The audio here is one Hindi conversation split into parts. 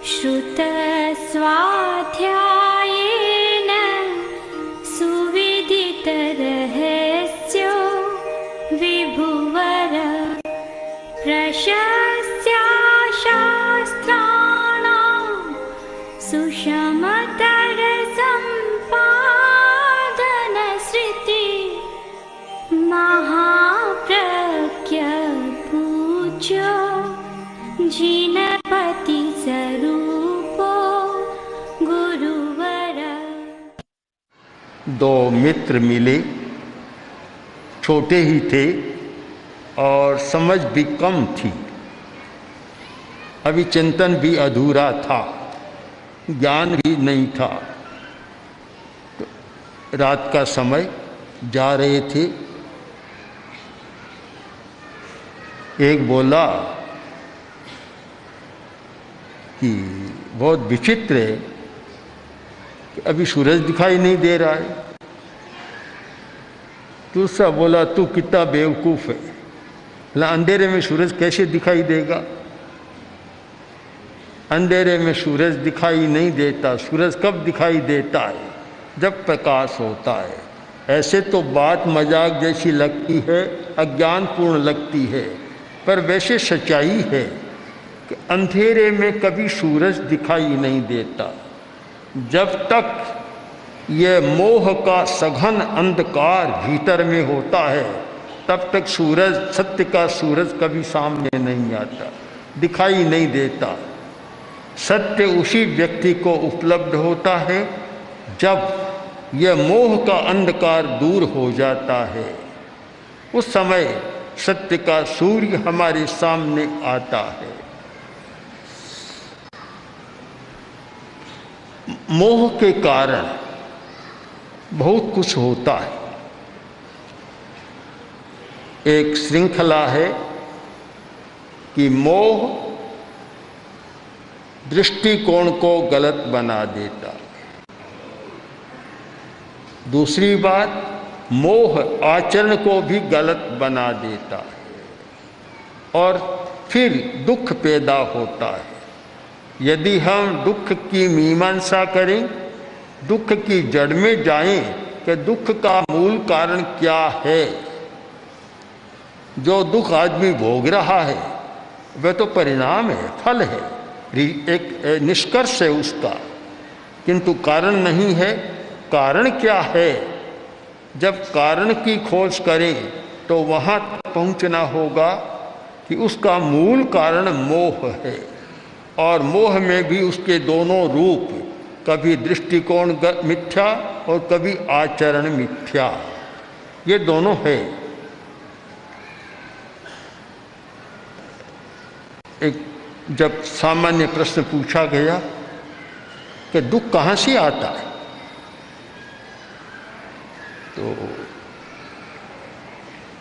श्रुतस्वाध्यायेन सुविदितरहस्यो विभुवर प्रशस्त्या शास्त्राणां सुषमतरसम्पादनश्रुति महाप्रज्ञ पूज्यो जिनपति स्वरूपो गुरुवर। दो मित्र मिले, छोटे ही थे और समझ भी कम थी। अभी चिंतन भी अधूरा था, ज्ञान भी नहीं था। तो रात का समय जा रहे थे। एक बोला कि बहुत विचित्र है कि अभी सूरज दिखाई नहीं दे रहा है। दूसरा बोला तू कितना बेवकूफ़ है, अंधेरे में सूरज कैसे दिखाई देगा? अंधेरे में सूरज दिखाई नहीं देता। सूरज कब दिखाई देता है? जब प्रकाश होता है। ऐसे तो बात मजाक जैसी लगती है, अज्ञानपूर्ण लगती है, पर वैसे सच्चाई है कि अंधेरे में कभी सूरज दिखाई नहीं देता। जब तक ये मोह का सघन अंधकार भीतर में होता है, तब तक सूरज, सत्य का सूरज कभी सामने नहीं आता, दिखाई नहीं देता। सत्य उसी व्यक्ति को उपलब्ध होता है जब यह मोह का अंधकार दूर हो जाता है। उस समय सत्य का सूर्य हमारे सामने आता है। मोह के कारण बहुत कुछ होता है। एक श्रृंखला है कि मोह दृष्टिकोण को गलत बना देता। दूसरी बात, मोह आचरण को भी गलत बना देता है और फिर दुख पैदा होता है। यदि हम दुख की मीमांसा करें, दुख की जड़ में जाएं कि दुख का मूल कारण क्या है, जो दुख आदमी भोग रहा है वह तो परिणाम है, फल है, एक निष्कर्ष है उसका, किंतु कारण नहीं है। कारण क्या है? जब कारण की खोज करें तो वहाँ पहुँचना होगा कि उसका मूल कारण मोह है। और मोह में भी उसके दोनों रूप, कभी दृष्टिकोण मिथ्या और कभी आचरण मिथ्या, ये दोनों है। एक जब सामान्य प्रश्न पूछा गया कि दुख कहाँ से आता है, तो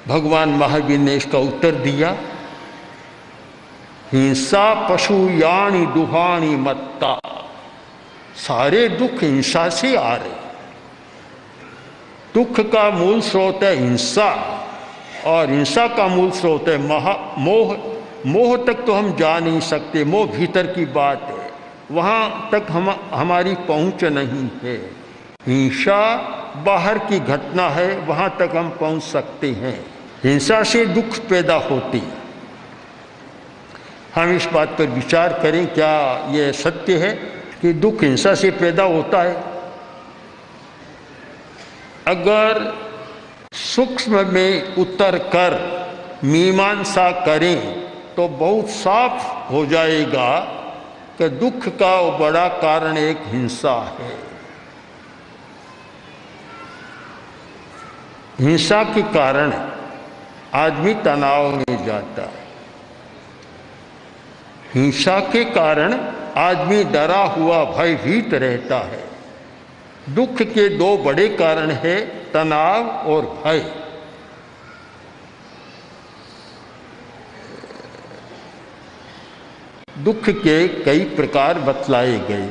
भगवान महावीर ने इसका उत्तर दिया, हिंसा पशु यानी दुहानी मत्ता। सारे दुख हिंसा से आ रहे। दुख का मूल स्रोत है हिंसा और हिंसा का मूल स्रोत है मोह। मोह तक तो हम जा नहीं सकते, मोह भीतर की बात है, वहाँ तक हमारी पहुँच नहीं है। हिंसा बाहर की घटना है, वहाँ तक हम पहुँच सकते हैं। हिंसा से दुख पैदा होती। हम इस बात पर विचार करें, क्या ये सत्य है कि दुख हिंसा से पैदा होता है? अगर सूक्ष्म में उतर कर मीमांसा करें तो बहुत साफ हो जाएगा कि दुख का बड़ा कारण एक हिंसा है। हिंसा के कारण आदमी तनाव में जाता है। हिंसा के कारण आदमी डरा हुआ, भयभीत रहता है। दुख के दो बड़े कारण हैं, तनाव और भय। दुख के कई प्रकार बतलाए गए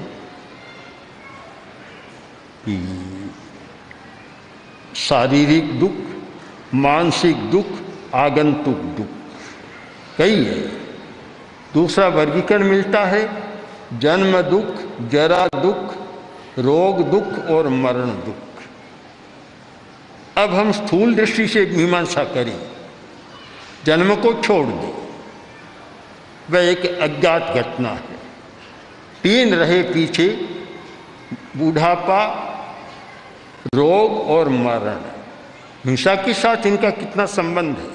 कि शारीरिक दुख, मानसिक दुख, आगंतुक दुख, कई है। दूसरा वर्गीकरण मिलता है जन्म दुख, जरा दुख, रोग दुख और मरण दुख। अब हम स्थूल दृष्टि से मीमांसा करें, जन्म को छोड़ दें, वह एक अज्ञात घटना है। तीन रहे पीछे, बूढ़ापा, रोग और मरण। हिंसा के साथ इनका कितना संबंध है?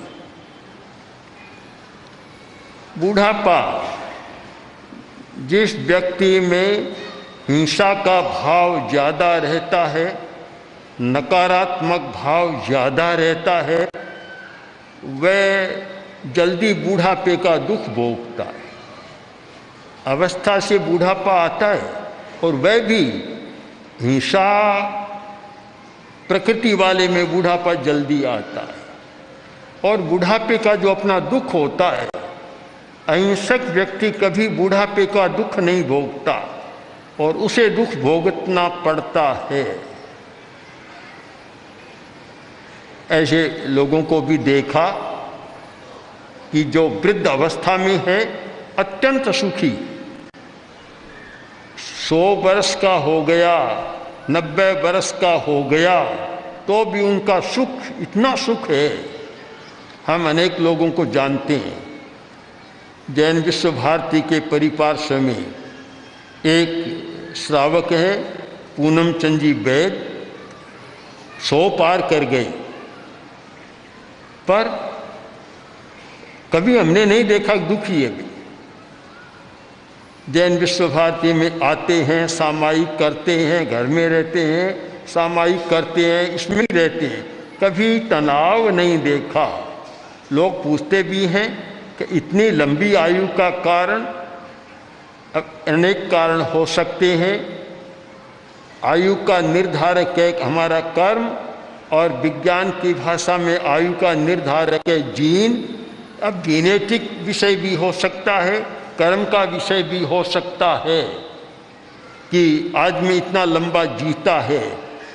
बूढ़ापा, जिस व्यक्ति में हिंसा का भाव ज़्यादा रहता है, नकारात्मक भाव ज़्यादा रहता है, वह जल्दी बूढ़ापे का दुख भोगता है। अवस्था से बूढ़ापा आता है और वह भी हिंसा प्रकृति वाले में बूढ़ापा जल्दी आता है। और बूढ़ापे का जो अपना दुख होता है, अहिंसक व्यक्ति कभी बूढ़ापे का दुख नहीं भोगता और उसे दुख भोगतना पड़ता है। ऐसे लोगों को भी देखा कि जो वृद्ध अवस्था में है, अत्यंत सुखी, 100 वर्ष का हो गया, 90 वर्ष का हो गया, तो भी उनका सुख इतना सुख है। हम अनेक लोगों को जानते हैं। जैन विश्व भारती के परिपार्श्व में एक श्रावक है, पूनम चंद जी वैद, 100 पार कर गए, पर कभी हमने नहीं देखा दुखी है। जैन विश्व भारती में आते हैं, सामायिक करते हैं, घर में रहते हैं, सामायिक करते हैं, इसमें ही रहते हैं, कभी तनाव नहीं देखा। लोग पूछते भी हैं कि इतनी लंबी आयु का कारण, अनेक कारण हो सकते हैं। आयु का निर्धारक है हमारा कर्म, और विज्ञान की भाषा में आयु का निर्धारक है जीन। अब जेनेटिक विषय भी हो सकता है, कर्म का विषय भी हो सकता है कि आदमी इतना लंबा जीता है,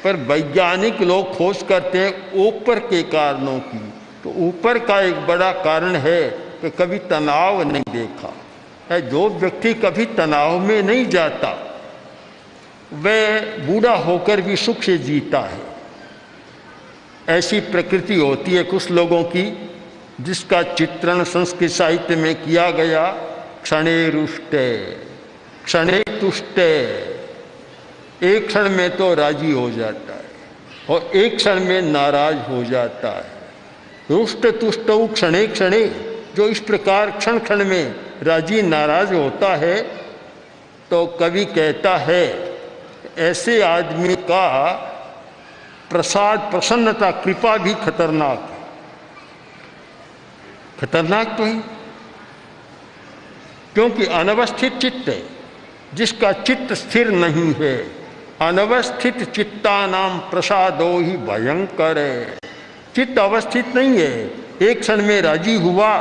पर वैज्ञानिक लोग खोज करते हैं ऊपर के कारणों की। तो ऊपर का एक बड़ा कारण है कि कभी तनाव नहीं देखा है। जो व्यक्ति कभी तनाव में नहीं जाता, वह बूढ़ा होकर भी सुख से जीता है। ऐसी प्रकृति होती है कुछ लोगों की, जिसका चित्रण संस्कृत साहित्य में किया गया, क्षणे रुष्टे क्षणे तुष्टे। एक क्षण में तो राजी हो जाता है और एक क्षण में नाराज हो जाता है। रुष्ट तुष्ट क्षणे क्षणे, जो इस प्रकार क्षण क्षण में राजी नाराज होता है, तो कवि कहता है ऐसे आदमी का प्रसाद, प्रसन्नता, कृपा भी खतरनाक है। खतरनाक तो ही, क्योंकि अनवस्थित चित्त है, जिसका चित्त स्थिर नहीं है। अनवस्थित चित्तानाम प्रसादो ही भयंकर है। चित्त अवस्थित नहीं है, एक क्षण में राजी हुआ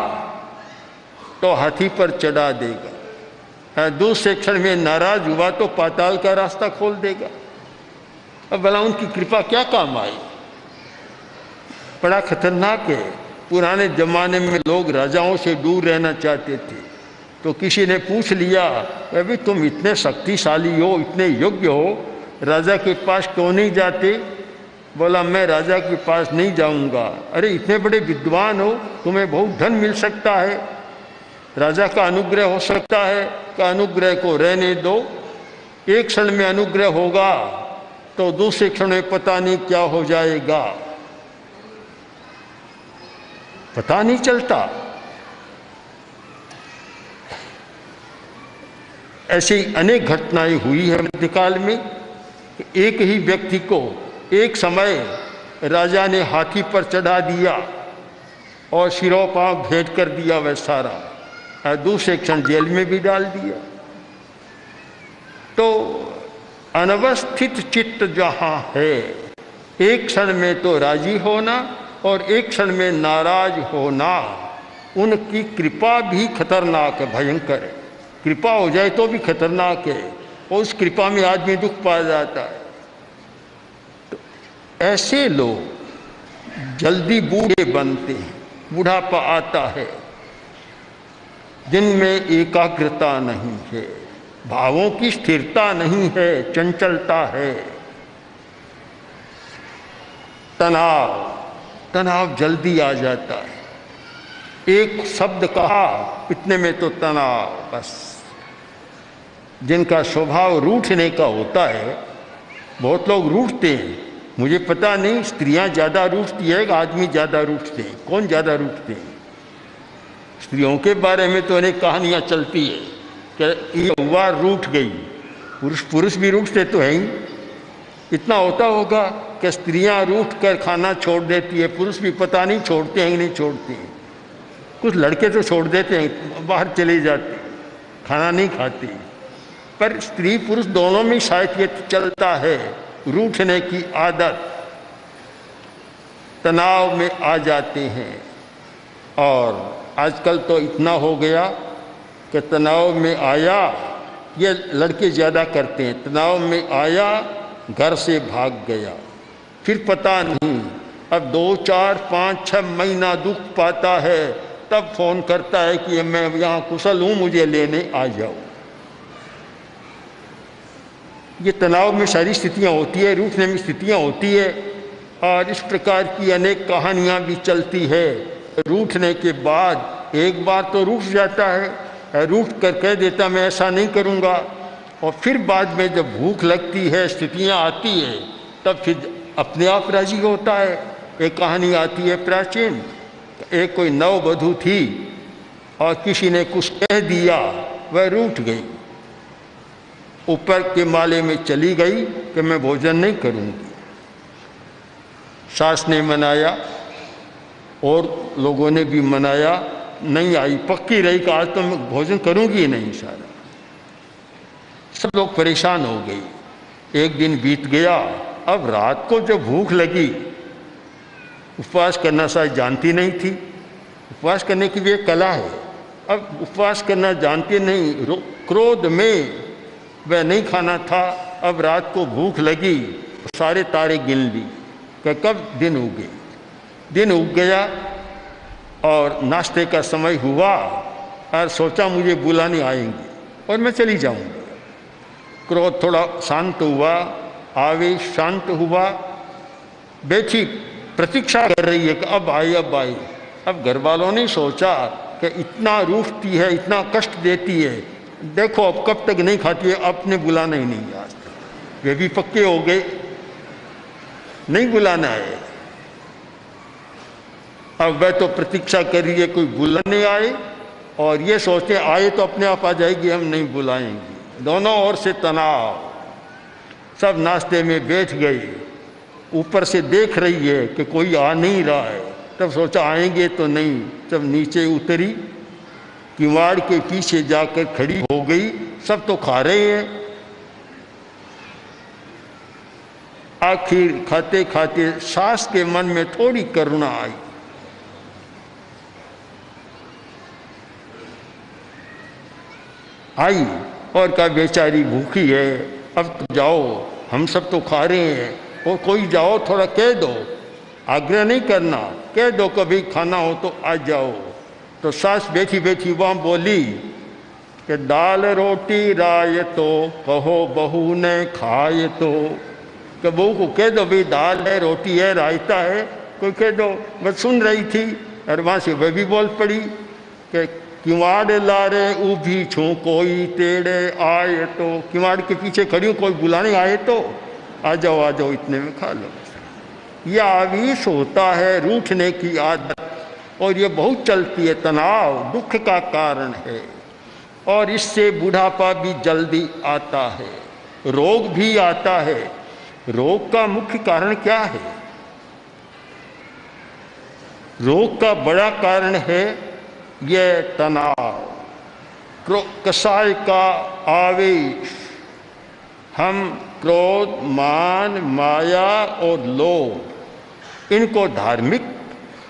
तो हाथी पर चढ़ा देगा, दूसरे क्षण में नाराज हुआ तो पाताल का रास्ता खोल देगा। अब भला उनकी कृपा क्या काम आई? बड़ा खतरनाक है। पुराने जमाने में लोग राजाओं से दूर रहना चाहते थे, तो किसी ने पूछ लिया, अभी तुम इतने शक्तिशाली हो, इतने योग्य हो, राजा के पास क्यों नहीं जाते? बोला मैं राजा के पास नहीं जाऊंगा। अरे इतने बड़े विद्वान हो, तुम्हें बहुत धन मिल सकता है, राजा का अनुग्रह हो सकता है, का अनुग्रह को रहने दो। एक क्षण में अनुग्रह होगा तो दूसरे क्षण में पता नहीं क्या हो जाएगा, पता नहीं चलता। ऐसी अनेक घटनाएं हुई है मध्यकाल में। एक ही व्यक्ति को एक समय राजा ने हाथी पर चढ़ा दिया और सिरों पांव भेंट कर दिया वह सारा, दूसरे क्षण जेल में भी डाल दिया। तो अनवस्थित चित्त जहाँ है, एक क्षण में तो राजी होना और एक क्षण में नाराज होना, उनकी कृपा भी खतरनाक है, भयंकर है। कृपा हो जाए तो भी खतरनाक है, और उस कृपा में आदमी दुख पा जाता है। तो ऐसे लोग जल्दी बूढ़े बनते हैं, बुढ़ापा आता है, जिनमें एकाग्रता नहीं है, भावों की स्थिरता नहीं है, चंचलता है। तनाव, तनाव जल्दी आ जाता है। एक शब्द कहा, इतने में तो तनाव, बस। जिनका स्वभाव रूठने का होता है, बहुत लोग रूठते हैं। मुझे पता नहीं स्त्रियां ज़्यादा रूठती है कि आदमी ज़्यादा रूठते हैं, कौन ज़्यादा रूठते हैं। स्त्रियों के बारे में तो अनेक कहानियाँ चलती है कि ये हुआ रूठ गई। पुरुष भी रूठते तो हैं ही। इतना होता होगा कि स्त्रियां रूठ कर खाना छोड़ देती है, पुरुष भी पता नहीं छोड़ते हैं कि नहीं छोड़ते हैं। कुछ लड़के तो छोड़ देते हैं, बाहर चले जाते हैं, खाना नहीं खाते। पर स्त्री पुरुष दोनों में शायद ये चलता है, रूठने की आदत। तनाव में आ जाते हैं। और आजकल तो इतना हो गया कि तनाव में आया, ये लड़के ज़्यादा करते हैं, तनाव में आया घर से भाग गया, फिर पता नहीं, अब 2, 4, 5, 6 महीना दुख पाता है, तब फ़ोन करता है कि मैं यहाँ कुशल हूँ, मुझे लेने आ जाओ। ये तनाव में सारी स्थितियाँ होती है, रूठने में स्थितियाँ होती है। और इस प्रकार की अनेक कहानियाँ भी चलती है। रूठने के बाद एक बार तो रूठ जाता है, रूठ कर कह देता मैं ऐसा नहीं करूँगा, और फिर बाद में जब भूख लगती है, स्थितियाँ आती है, तब फिर अपने आप राजी होता है। एक कहानी आती है प्राचीन, एक कोई नववधू थी और किसी ने कुछ कह दिया, वह रूठ गई, ऊपर के माले में चली गई कि मैं भोजन नहीं करूँगी। सास ने मनाया और लोगों ने भी मनाया, नहीं आई, पक्की रही कि आज तो मैं भोजन करूँगी ही नहीं। सारा सब लोग परेशान हो गई। एक दिन बीत गया। अब रात को जब भूख लगी, उपवास करना शायद जानती नहीं थी, उपवास करने की भी एक कला है। अब उपवास करना जानती नहीं, क्रोध में वह नहीं खाना था। अब रात को भूख लगी, सारे तारे गिन ली कि कब दिन उगे। दिन उग गया और नाश्ते का समय हुआ, और सोचा मुझे बुलाने आएंगे और मैं चली जाऊंगी। क्रोध थोड़ा शांत हुआ, आवेश शांत हुआ, बैठी प्रतीक्षा कर रही है कि अब आए अब आए। अब घर वालों ने सोचा कि इतना रूठती है, इतना कष्ट देती है, देखो अब कब तक नहीं खाती है, अपने बुलाना ही नहीं आज तक। वे भी पक्के हो गए, नहीं बुलाना है। अब वह तो प्रतीक्षा कर रही है कोई बुलाने आए, और ये सोचते आए तो अपने आप आ जाएगी, हम नहीं बुलाएंगे। दोनों ओर से तनाव। सब नाश्ते में बैठ गए, ऊपर से देख रही है कि कोई आ नहीं रहा है। तब सोचा आएंगे तो नहीं। जब नीचे उतरी, किवाड़ के पीछे जाकर खड़ी हो गई। सब तो खा रहे हैं। आखिर खाते खाते सास के मन में थोड़ी करुणा आई। और कहा बेचारी भूखी है, अब तो जाओ, हम सब तो खा रहे हैं, और कोई जाओ, थोड़ा कह दो, आग्रह नहीं करना, कह दो कभी खाना हो तो आ जाओ। तो सास बैठी बैठी वहाँ बोली कि दाल रोटी राय तो कहो बहू ने खाए तो। कि बहू को कह दो भाई दाल है, रोटी है, रायता है, कोई कह दो। बस सुन रही थी, और वहाँ से वह भी बोल पड़ी कि किवाड़ लारे ऊभी छूँ कोई तेड़े आए तो। किवाड़ के पीछे खड़ी हूँ, कोई बुलाने आए तो आ जाओ, इतने में खा लो। यह आवेश होता है, रूठने की आदत, और ये बहुत चलती है। तनाव दुख का कारण है, और इससे बुढ़ापा भी जल्दी आता है, रोग भी आता है। रोग का मुख्य कारण क्या है? रोग का बड़ा कारण है यह तनाव, कसाय का आवेश। हम क्रोध, मान, माया और लोभ, इनको धार्मिक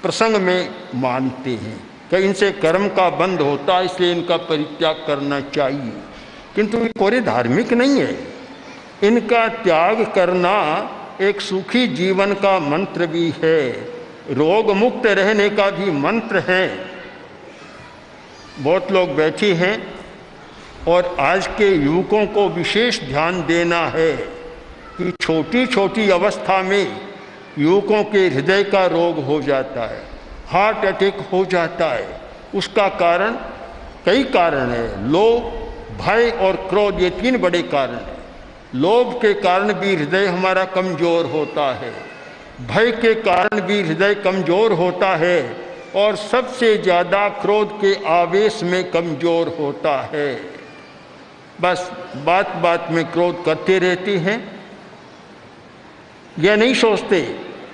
प्रसंग में मानते हैं कि इनसे कर्म का बंध होता है, इसलिए इनका परित्याग करना चाहिए। किंतु ये कोई धार्मिक नहीं है। इनका त्याग करना एक सुखी जीवन का मंत्र भी है, रोग मुक्त रहने का भी मंत्र है। बहुत लोग बैठे हैं और आज के युवकों को विशेष ध्यान देना है कि छोटी छोटी अवस्था में युवकों के हृदय का रोग हो जाता है, हार्ट अटैक हो जाता है। उसका कारण कई कारण है, लोभ, भय और क्रोध, ये 3 बड़े कारण हैं। लोभ के कारण भी हृदय हमारा कमज़ोर होता है, भय के कारण भी हृदय कमज़ोर होता है और सबसे ज़्यादा क्रोध के आवेश में कमज़ोर होता है। बस बात बात में क्रोध करते रहते हैं, यह नहीं सोचते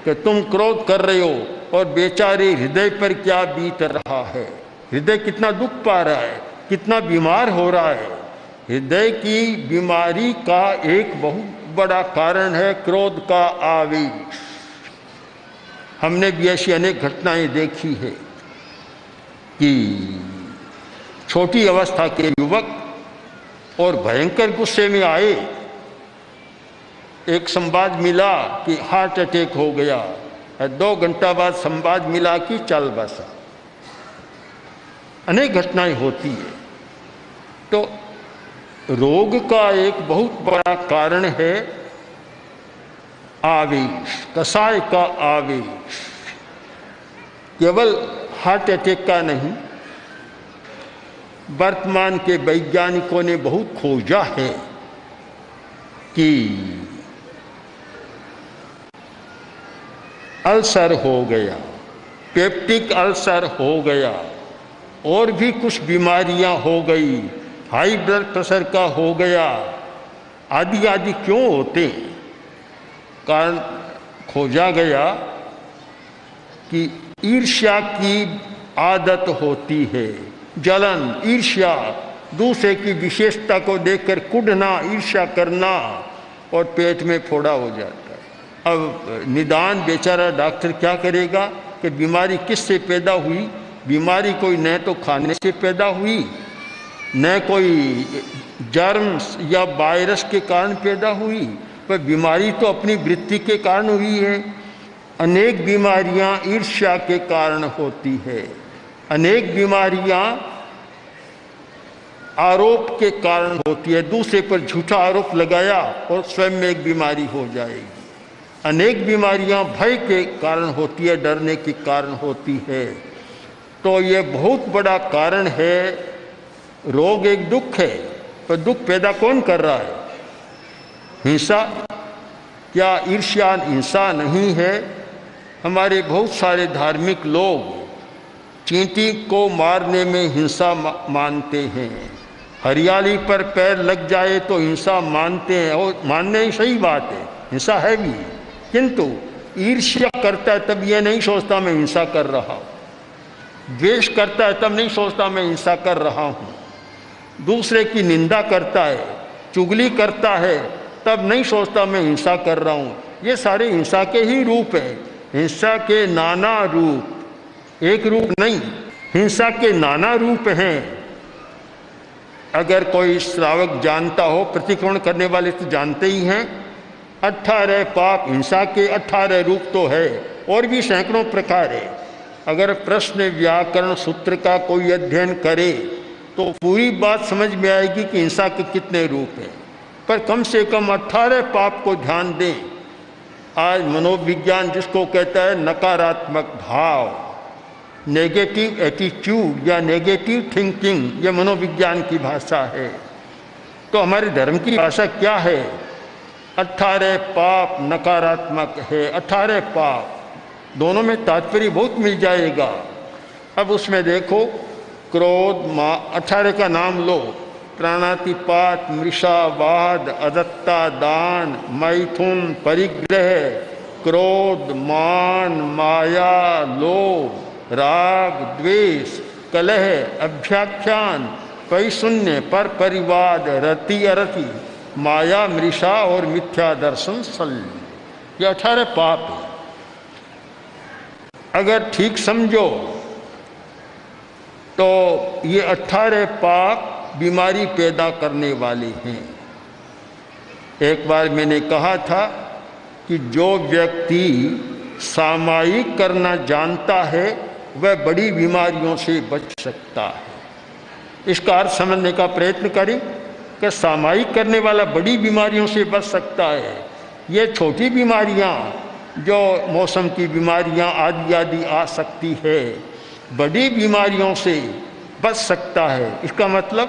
कि तुम क्रोध कर रहे हो और बेचारे हृदय पर क्या बीत रहा है, हृदय कितना दुख पा रहा है, कितना बीमार हो रहा है। हृदय की बीमारी का एक बहुत बड़ा कारण है क्रोध का आवेश। हमने भी ऐसी अनेक घटनाएं देखी है कि छोटी अवस्था के युवक और भयंकर गुस्से में आए, एक संवाद मिला कि हार्ट अटैक हो गया, 2 घंटा बाद संवाद मिला कि चल बसा। अनेक घटनाएं होती है। तो रोग का एक बहुत बड़ा कारण है आवेश, कसाय का आवेश। केवल हार्ट अटैक का नहीं, वर्तमान के वैज्ञानिकों ने बहुत खोजा है कि अल्सर हो गया, पेप्टिक अल्सर हो गया, और भी कुछ बीमारियां हो गई, हाई ब्लड प्रेशर का हो गया, आदि आदि क्यों होते। कारण खोजा गया कि ईर्ष्या की आदत होती है, जलन, ईर्ष्या, दूसरे की विशेषता को देखकर कुढ़ना, ईर्ष्या करना, और पेट में फोड़ा हो जाता है। अब निदान बेचारा डॉक्टर क्या करेगा कि बीमारी किससे पैदा हुई। बीमारी कोई न तो खाने से पैदा हुई, न कोई जर्म्स या वायरस के कारण पैदा हुई, पर बीमारी तो अपनी वृत्ति के कारण हुई है। अनेक बीमारियां ईर्ष्या के कारण होती है, अनेक बीमारियां आरोप के कारण होती है, दूसरे पर झूठा आरोप लगाया और स्वयं में एक बीमारी हो जाएगी। अनेक बीमारियां भय के कारण होती है, डरने के कारण होती है। तो ये बहुत बड़ा कारण है। रोग एक दुख है, पर दुख पैदा कौन कर रहा है? हिंसा। क्या ईर्ष्या हिंसा नहीं है? हमारे बहुत सारे धार्मिक लोग चींटी को मारने में हिंसा मानते हैं, हरियाली पर पैर लग जाए तो हिंसा मानते हैं, और मानने ही सही बात है, हिंसा है भी। किंतु ईर्ष्या करता है तब यह नहीं सोचता मैं हिंसा कर रहा हूँ, द्वेष करता है तब नहीं सोचता मैं हिंसा कर रहा हूँ, दूसरे की निंदा करता है, चुगली करता है तब नहीं सोचता मैं हिंसा कर रहा हूँ। ये सारे हिंसा के ही रूप हैं, हिंसा के नाना रूप, एक रूप नहीं, हिंसा के नाना रूप हैं। अगर कोई श्रावक जानता हो, प्रतिक्रमण करने वाले तो जानते ही हैं, 18 पाप हिंसा के 18 रूप तो है, और भी सैकड़ों प्रकार है। अगर प्रश्न व्याकरण सूत्र का कोई अध्ययन करे तो पूरी बात समझ में आएगी कि हिंसा के कितने रूप हैं, पर कम से कम 18 पाप को ध्यान दें। आज मनोविज्ञान जिसको कहता है नकारात्मक भाव, नेगेटिव एटीट्यूड या नेगेटिव थिंकिंग, ये मनोविज्ञान की भाषा है। तो हमारे धर्म की भाषा क्या है? 18 पाप नकारात्मक है, 18 पाप, दोनों में तात्पर्य बहुत मिल जाएगा। अब उसमें देखो, क्रोध, 18 का नाम लो, प्राणातिपात, मृषावाद, अदत्ता दान, मैथुन, परिग्रह, क्रोध, मान, माया, लोभ, राग, द्वेष, कलह, अभ्याख्यान, पैशून्य, पर परिवाद, रति अरति, माया, मृषा और मिथ्या दर्शन शल्य, ये 18 पाप है। अगर ठीक समझो तो ये 18 पाप बीमारी पैदा करने वाले हैं। एक बार मैंने कहा था कि जो व्यक्ति सामायिक करना जानता है वह बड़ी बीमारियों से बच सकता है। इसका अर्थ समझने का प्रयत्न करें कि सामायिक करने वाला बड़ी बीमारियों से बच सकता है। ये छोटी बीमारियां जो मौसम की बीमारियां आदि आदि आ सकती है, बड़ी बीमारियों से बच सकता है। इसका मतलब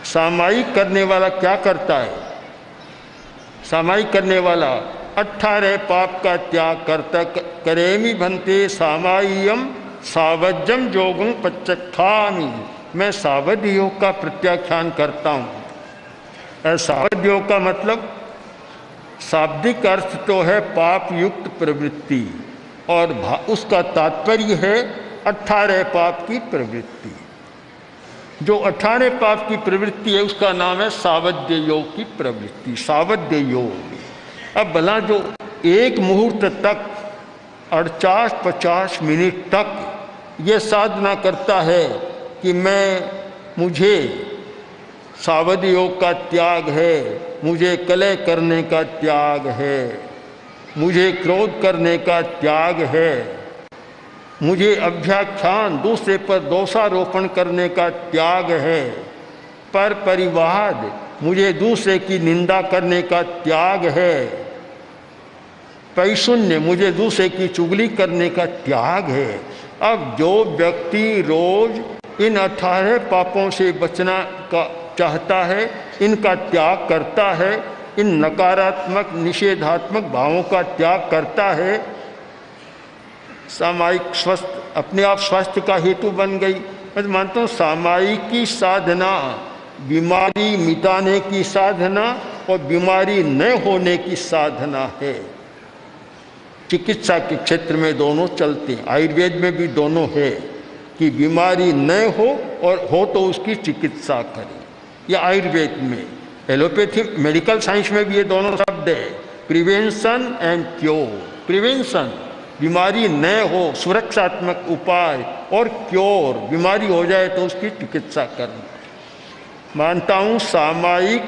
सामायिक करने वाला क्या करता है? सामायिक करने वाला 18 पाप का त्याग करता करेमी भंते सामायियम सावज्यम योगं पच्चत्थामि। मैं सावध योग का प्रत्याख्यान करता हूँ। सावध योग का मतलब शाब्दिक अर्थ तो है पाप युक्त प्रवृत्ति और उसका तात्पर्य है 18 पाप की प्रवृत्ति। जो 18 पाप की प्रवृत्ति है उसका नाम है सावध्य योग की प्रवृत्ति, सावध्य योग। अब भला जो एक मुहूर्त तक 48-50 मिनट तक ये साधना करता है कि मुझे सावध्य योग का त्याग है, मुझे कलह करने का त्याग है, मुझे क्रोध करने का त्याग है, मुझे अभ्याख्यान दूसरे पर दोषारोपण करने का त्याग है, पर परिवाद मुझे दूसरे की निंदा करने का त्याग है, पैशून्य मुझे दूसरे की चुगली करने का त्याग है। अब जो व्यक्ति रोज इन 18 पापों से बचना का चाहता है, इनका त्याग करता है, इन नकारात्मक निषेधात्मक भावों का त्याग करता है, सामायिक स्वस्थ अपने आप स्वास्थ्य का हेतु बन गई। मैं मानता हूँ सामायिक की साधना बीमारी मिटाने की साधना और बीमारी न होने की साधना है। चिकित्सा के क्षेत्र में दोनों चलते हैं, आयुर्वेद में भी दोनों है कि बीमारी न हो और हो तो उसकी चिकित्सा करें। या आयुर्वेद में, एलोपैथी मेडिकल साइंस में भी ये दोनों शब्द है, प्रिवेंशन एंड क्योर। प्रिवेंशन बीमारी न हो, सुरक्षात्मक उपाय, और क्योर बीमारी हो जाए तो उसकी चिकित्सा करना। मानता हूँ सामायिक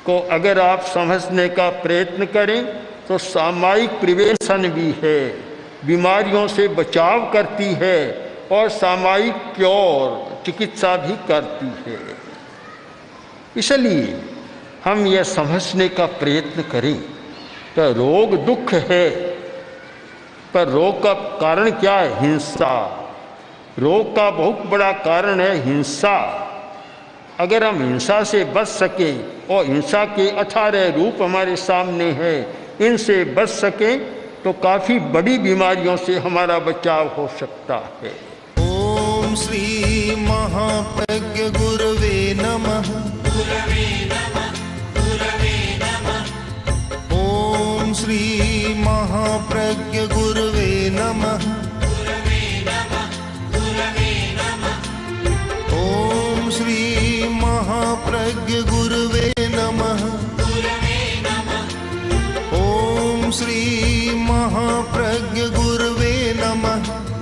को अगर आप समझने का प्रयत्न करें तो सामायिक प्रिवेंशन भी है, बीमारियों से बचाव करती है, और सामायिक क्योर चिकित्सा भी करती है। इसलिए हम यह समझने का प्रयत्न करें कि रोग दुख है, पर रोग का कारण क्या है? हिंसा। रोग का बहुत बड़ा कारण है हिंसा। अगर हम हिंसा से बच सकें, और हिंसा के 18 रूप हमारे सामने हैं, इनसे बच सकें तो काफ़ी बड़ी बीमारियों से हमारा बचाव हो सकता है। ओम श्री महाप्रज्ञ गुरवे नमः। ओम श्री महाप्रज्ञ गुरवे नमः। ओम श्री महाप्रज्ञ